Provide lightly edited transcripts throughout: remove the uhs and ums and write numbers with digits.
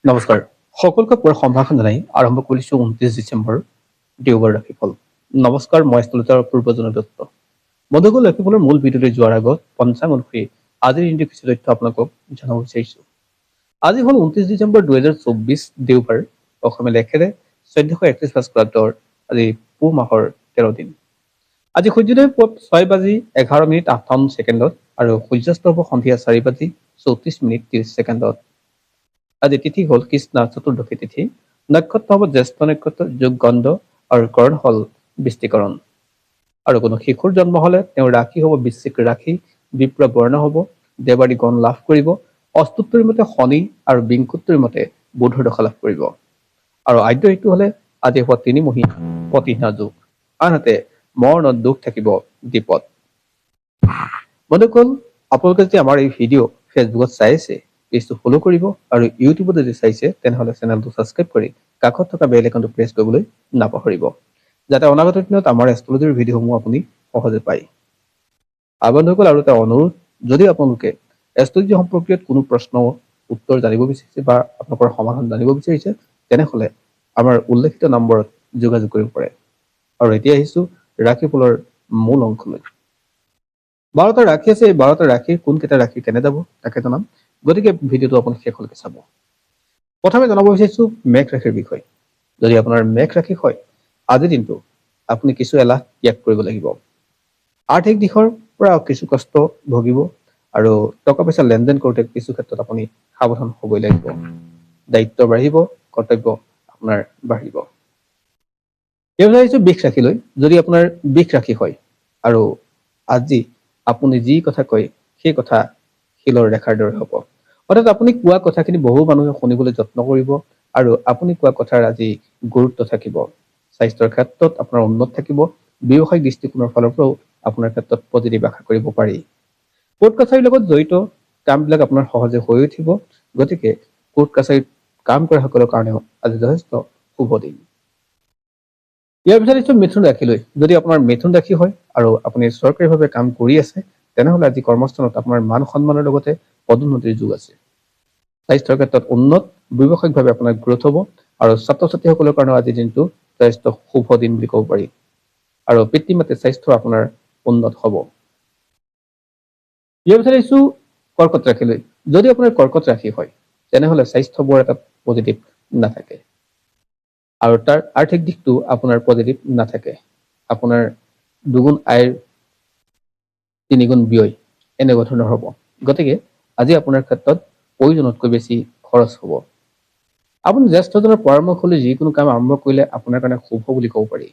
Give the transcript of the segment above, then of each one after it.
নমস্কাৰ সকলোকে পুৱাৰ সম্ভাষণ জনাই আৰম্ভ কৰিছো ২৯ ডিচেম্বৰ দেওবাৰ ৰাশিফল। নমস্কাৰ, মই স্থলিতৰ পূৰ্বজন দত্ত। বন্ধুসকল, ৰাশিফলৰ মূল ভিডিঅ'লৈ যোৱাৰ আগত পঞ্চাংগ অনুসৰি আজিৰ দিনটোৰ কিছু তথ্য আপোনালোকক জনাব বিচাৰিছো। আজি হ'ল ২৯ ডিচেম্বৰ ২০২৪ দেওবাৰ। অসমীয়া লেখেৰে ১৪৩১ ভাস্কৰাব্দৰ আজি পুহ মাহৰ ১৩ দিন। আজি সূৰ্যোদয় পুৱা ৬:১১:৫৮ আৰু সূৰ্যাস্ত হ'ব সন্ধিয়া ৪:৩৪:৩০। আজি তিথি হ'ল কৃষ্ণা চতুৰ্দশী তিথি। নক্ষত্ৰ হ'ব জ্যেষ্ঠ নক্ষত্ৰ যোগ গন্ধ আৰু কৰণ হ'ল বৃষ্টিকৰণ। আৰু কোনো শিশুৰ জন্ম হলে তেওঁৰ ৰাশি হ'ব বৃশ্চিক ৰাশি, বিপ্ৰ বৰ্ণ হ'ব দেৱাৰী গণ লাভ কৰিব। অস্তুত্তৰ মতে শনি আৰু বিংশোত্তৰ মতে বুধৰ দশা লাভ কৰিব। আৰু আদ্য ঋতু হলে আজি হোৱা তিনিমহীয়া প্ৰতিহা যুগ। আনহাতে মৰণত দুখ থাকিব দ্বীপত। বন্ধুসকল, আপোনালোকে যদি আমাৰ এই ভিডিঅ' ফেচবুকত চাই আছে, পেজটো ফ'ল' কৰিব আৰু ইউটিউবত যদি চাইছে তেনেহলে চেনেলটো ছাবস্ক্ৰাইব কৰি কাষত থকা বেল আইকনটো প্ৰেছ কৰিবলৈ নাপাহৰিব, যাতে অনাগত দিনত আমাৰ এষ্ট্ৰলজিৰ ভিডিঅ'সমূহ আপুনি সহজে পায়। বন্ধুসকল, আৰু এটা অনুৰোধ, যদি আপোনালোকে এষ্ট্ৰলজি সম্পৰ্কীয় কোনো প্ৰশ্ন উত্তৰ জানিব বিচাৰিছে বা আপোনালোকৰ সমাধান জানিব বিচাৰিছে, তেনেহলে আমাৰ উল্লেখিত নম্বৰত যোগাযোগ কৰিব পাৰে। আৰু এতিয়া আহিছো ৰাশিফলৰ মূল অংশলৈ। ১২টা ৰাশি আছে। এই ১২টা ৰাশিৰ কোনকেইটা ৰাশি কেনে যাব তাকে জনাম, গতিকে ভিডিঅ'টো আপুনি শেষলৈকে চাব। প্ৰথমে জনাব বিচাৰিছো মেঘ ৰাশিৰ বিষয়ে। যদি আপোনাৰ মেঘ ৰাশি হয়, আজিৰ দিনটো আপুনি কিছু এলাহ ত্যাগ কৰিব লাগিব। আৰ্থিক দিশৰ পৰা কিছু কষ্ট ভুগিব আৰু টকা পইচা লেনদেন কৰোঁতে কিছু ক্ষেত্ৰত আপুনি সাৱধান হ'বই লাগিব। দায়িত্ব বাঢ়িব, কৰ্তব্য আপোনাৰ বাঢ়িব। এইফালে আহিছো বৃষ ৰাশিলৈ। যদি আপোনাৰ বৃষ ৰাশি হয় আৰু আজি আপুনি যি কথা কয় সেই কথা শিলৰ ৰেখাৰ দৰে হ'ব। অৰ্থাৎ আপুনি কোৱা কথাখিনি বহু মানুহে শুনিবলৈ যত্ন কৰিব আৰু আপুনি কোৱা কথাৰ আজি গুৰুত্ব থাকিব। স্বাস্থ্যৰ ক্ষেত্ৰত আপোনাৰ উন্নত থাকিব। ব্যৱসায়িক দৃষ্টিকোণৰ ফালৰ পৰাও আপোনাৰ ক্ষেত্ৰত পজিটিভ আশা কৰিব পাৰি। কোৰ্ট কাছাৰীৰ লগত জড়িত কামবিলাক আপোনাৰ সহজে হৈ উঠিব। গতিকে কোৰ্ট কাছাৰীত কাম কৰা সকলৰ কাৰণেও আজি যথেষ্ট শুভ দিন। ইয়াৰ পিছত আহিছো মিথুন ৰাশিলৈ। যদি আপোনাৰ মিথুন ৰাশি হয় আৰু আপুনি চৰকাৰীভাৱে কাম কৰি আছে, তেনেহলে আজি কৰ্মস্থানত আপোনাৰ মান সন্মানৰ লগতে পদোন্নতিৰ যোগ আছে। স্বাস্থ্যৰ ক্ষেত্ৰত উন্নত, ব্যৱসায়িকভাৱে আপোনাৰ গ্ৰোথ হ'ব আৰু ছাত্ৰ ছাত্ৰীসকলৰ কাৰণেও আজিৰ দিনটো যথেষ্ট শুভ দিন বুলি ক'ব পাৰি। আৰু পিতৃ মাতৃৰ স্বাস্থ্য আপোনাৰ উন্নত হ'ব। ইয়াৰ পিছত আহিছো কৰ্কট ৰাশিলৈ। যদি আপোনাৰ কৰ্কট ৰাশি হয়, তেনেহলে স্বাস্থ্য বৰ এটা পজিটিভ নাথাকে আৰু তাৰ আৰ্থিক দিশটো আপোনাৰ পজিটিভ নাথাকে। আপোনাৰ দুগুণ আয়ৰ তিনিগুণ ব্যয় এনেকুৱা ধৰণৰ হ'ব। গতিকে আজি আপোনাৰ ক্ষেত্ৰত প্ৰয়োজনতকৈ বেছি খৰচ হ'ব। আপুনি জ্যেষ্ঠজনৰ পৰামৰ্শ লৈ যিকোনো কাম আৰম্ভ কৰিলে আপোনাৰ কাৰণে শুভ বুলি ক'ব পাৰি।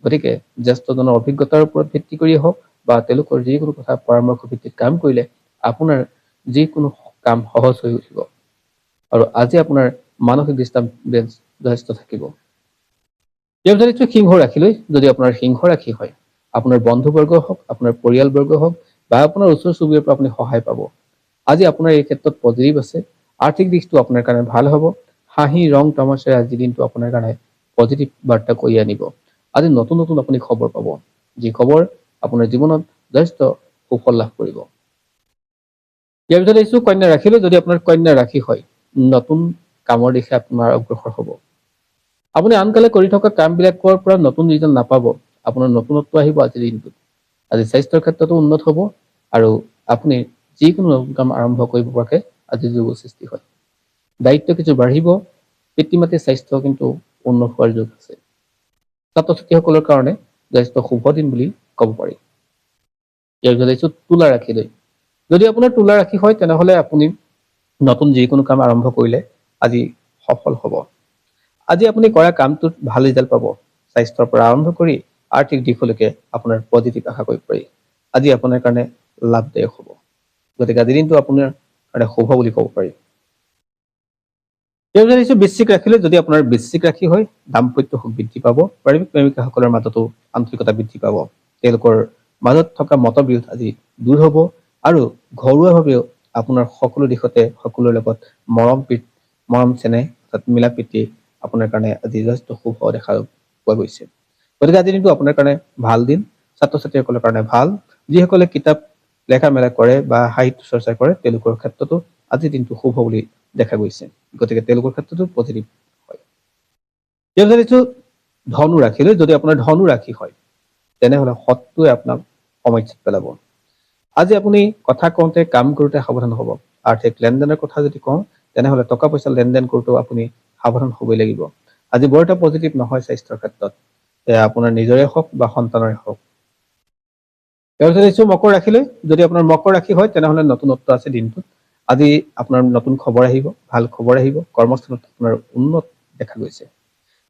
গতিকে জ্যেষ্ঠজনৰ অভিজ্ঞতাৰ ওপৰত ভিত্তি কৰি হওক বা তেওঁলোকৰ যিকোনো কথা পৰামৰ্শ ভিত্তিত কাম কৰিলে আপোনাৰ যিকোনো কাম সহজ হৈ উঠিব। আৰু আজি আপোনাৰ মানসিক ডিষ্টাৰ্বেঞ্চ যথেষ্ট থাকিব। ইয়াৰ পিছত সিংহ ৰাশিলৈ। যদি আপোনাৰ সিংহ ৰাশি হয়, আপোনাৰ বন্ধুবৰ্গ হওক, আপোনাৰ পৰিয়ালবৰ্গ হওক বা আপোনাৰ ওচৰ চুবুৰীয়াৰ পৰা আপুনি সহায় পাব। আজি আপোনাৰ এই ক্ষেত্ৰত পজিটিভ আছে। আৰ্থিক দিশটো আপোনাৰ কাৰণে ভাল হ'ব। হাঁহি ৰং তামাচাৰে আজিৰ দিনটো আপোনাৰ কাৰণে পজিটিভ বাৰ্তা কৰি আনিব। আজি নতুন নতুন আপুনি খবৰ পাব, যি খবৰ আপোনাৰ জীৱনত যথেষ্ট সুফল লাভ কৰিব। ইয়াৰ পিছত আহিছো কন্যা ৰাশিলৈ। যদি আপোনাৰ কন্যা ৰাশি হয়, নতুন কামৰ দিশে আপোনাৰ অগ্ৰসৰ হ'ব। আপুনি আনকালে কৰি থকা কামবিলাকৰ পৰা নতুন ৰিজাল্ট নাপাব। আপোনাৰ নতুনত্ব আহিব আজিৰ দিনটোত। আজি স্বাস্থ্যৰ ক্ষেত্ৰতো উন্নত হ'ব আৰু আপুনি যিকোনো নতুন কাম আৰম্ভ কৰিব পৰাকে আজি যোগ সৃষ্টি হয়। দায়িত্ব কিছু বাঢ়িব। পিতৃ মাতৃৰ স্বাস্থ্য কিন্তু উন্নত হোৱাৰ যোগ আছে। ছাত্ৰ ছাত্ৰীসকলৰ কাৰণে যথেষ্ট শুভ দিন বুলি ক'ব পাৰি। ইয়াৰ পিছত আহিছো তুলা ৰাশিলৈ। যদি আপোনাৰ তুলা ৰাশি হয়, তেনেহলে আপুনি নতুন যিকোনো কাম আৰম্ভ কৰিলে আজি সফল হ'ব। আজি আপুনি কৰা কামটোত ভাল ৰিজাল্ট পাব। স্বাস্থ্যৰ পৰা আৰম্ভ কৰি আৰ্থিক দিশলৈকে আপোনাৰ পজিটিভ আশা কৰিব পাৰি। আজি আপোনাৰ কাৰণে লাভদায়ক হ'ব। গতিকে আজিৰ দিনটো আপোনাৰ কাৰণে শুভ বুলি ক'ব পাৰি। ইয়াৰ পিছত আহিছো বৃশ্চিক ৰাশিলৈ। যদি আপোনাৰ বৃশ্চিক ৰাশি হয়, দাম্পত্য সুখ বৃদ্ধি পাব। প্ৰেমিক প্ৰেমিকাসকলৰ মাজতো আন্তৰিকতা বৃদ্ধি পাব। তেওঁলোকৰ মাজত থকা মতবিৰোধ আজি দূৰ হ'ব আৰু ঘৰুৱাভাৱেও আপোনাৰ সকলো দিশতে সকলোৰে লগত মৰম চেনেহ মিলা প্ৰীতি আপোনাৰ কাৰণে আজি যথেষ্ট শুভ দেখা পোৱা গৈছে। গতিকে আজিৰ দিনটো আপোনাৰ কাৰণে ভাল দিন। ছাত্ৰ ছাত্ৰীসকলৰ কাৰণে ভাল। যিসকলে কিতাপ লেখা মেলা কৰে বা সাহিত্য চৰ্চা কৰে, তেওঁলোকৰ ক্ষেত্ৰতো আজিৰ দিনটো শুভ বুলি দেখা গৈছে, গতিকে তেওঁলোকৰ ক্ষেত্ৰতো পজিটিভ হয়। ইয়াৰ পিছত আহিছো ধনু ৰাশিলৈ। যদি আপোনাৰ ধনু ৰাশি হয় তেনেহলে শত্ৰুৱে আপোনাক সমস্যাত পেলাব। আজি আপুনি কথা কওঁতে কাম কৰোঁতে সাৱধান হ'ব। আৰ্থিক লেনদেনৰ কথা যদি কওঁ তেনেহলে টকা পইচা লেনদেন কৰোঁতেও আপুনি সাৱধান হ'বই লাগিব। আজি বৰ এটা পজিটিভ নহয় স্বাস্থ্যৰ ক্ষেত্ৰত, এয়া আপোনাৰ নিজৰে হওক বা সন্তানৰে হওক। ইয়াৰ পিছত আহিছো মকৰ ৰাশিলৈ। যদি আপোনাৰ মকৰ ৰাশি হয় তেনেহলে নতুনত্ব আছে দিনটোত। আজি আপোনাৰ নতুন খবৰ আহিব, ভাল খবৰ আহিব, কৰ্মস্থানত আপোনাৰ উন্নত দেখা গৈছে,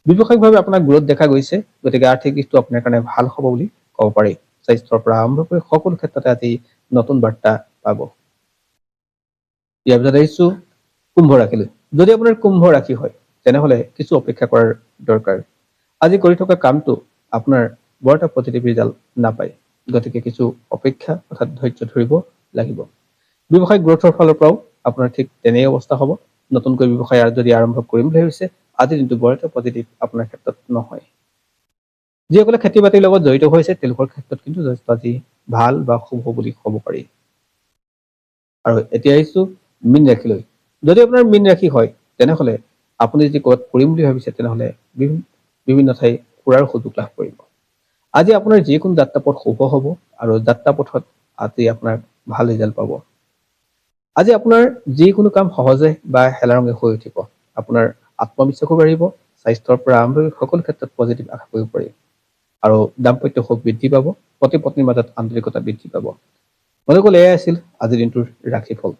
ব্যৱসায়িকভাৱে আপোনাৰ গ্ৰোথ দেখা গৈছে, গতিকে আৰ্থিক দিশটো আপোনাৰ কাৰণে ভাল হ'ব বুলি ক'ব পাৰি। স্বাস্থ্যৰ পৰা আৰম্ভ কৰি সকলো ক্ষেত্ৰতে আজি নতুন বাৰ্তা পাব। ইয়াৰ পিছত আহিছো কুম্ভ ৰাশিলৈ। যদি আপোনাৰ কুম্ভ ৰাশি হয় তেনেহলে কিছু অপেক্ষা কৰাৰ দৰকাৰ। আজি কৰি থকা কামটো আপোনাৰ বৰ এটা পজিটিভ ৰিজাল্ট নাপায়, গতিকে কিছু অপেক্ষা অৰ্থাৎ ধৈৰ্য ধৰিব লাগিব। ব্যৱসায়িক গ্ৰোথৰ ফালৰ পৰাও আপোনাৰ ঠিক তেনেই অৱস্থা হ'ব। নতুনকৈ ব্যৱসায় যদি আৰম্ভ কৰিম বুলি ভাবিছে আজিৰ দিনটো বৰ এটা পজিটিভ আপোনাৰ ক্ষেত্ৰত নহয়। যিসকলে খেতি বাতিৰ লগত জড়িত হৈছে তেওঁলোকৰ ক্ষেত্ৰত কিন্তু যথেষ্ট আজি ভাল বা শুভ বুলি ক'ব পাৰি। আৰু এতিয়া আহিছো মীন ৰাশিলৈ। যদি আপোনাৰ মীন ৰাশি হয় তেনেহলে আপুনি যদি ক'ৰবাত কৰিম বুলি ভাবিছে তেনেহলে বিভিন্ন ঠাই ফুৰাৰ সুযোগ লাভ কৰিব। আজি আপোনাৰ যিকোনো যাত্ৰাপথ শুভ হ'ব আৰু যাত্ৰাপথত আজি আপোনাৰ ভাল ৰিজাল্ট পাব। আজি আপোনাৰ যিকোনো কাম সহজে বা হেলাৰঙে হৈ উঠিব। আপোনাৰ আত্মবিশ্বাসো বাঢ়িব, স্বাস্থ্যৰ পৰা আৰম্ভ কৰি সকলো ক্ষেত্ৰত পজিটিভ আশা কৰিব পাৰি। আৰু দাম্পত্য সুখ বৃদ্ধি পাব, পতি পত্নীৰ মাজত আন্তৰিকতা বৃদ্ধি পাব। বন্ধুসকল, এয়াই আছিল আজিৰ দিনটোৰ ৰাশিফল।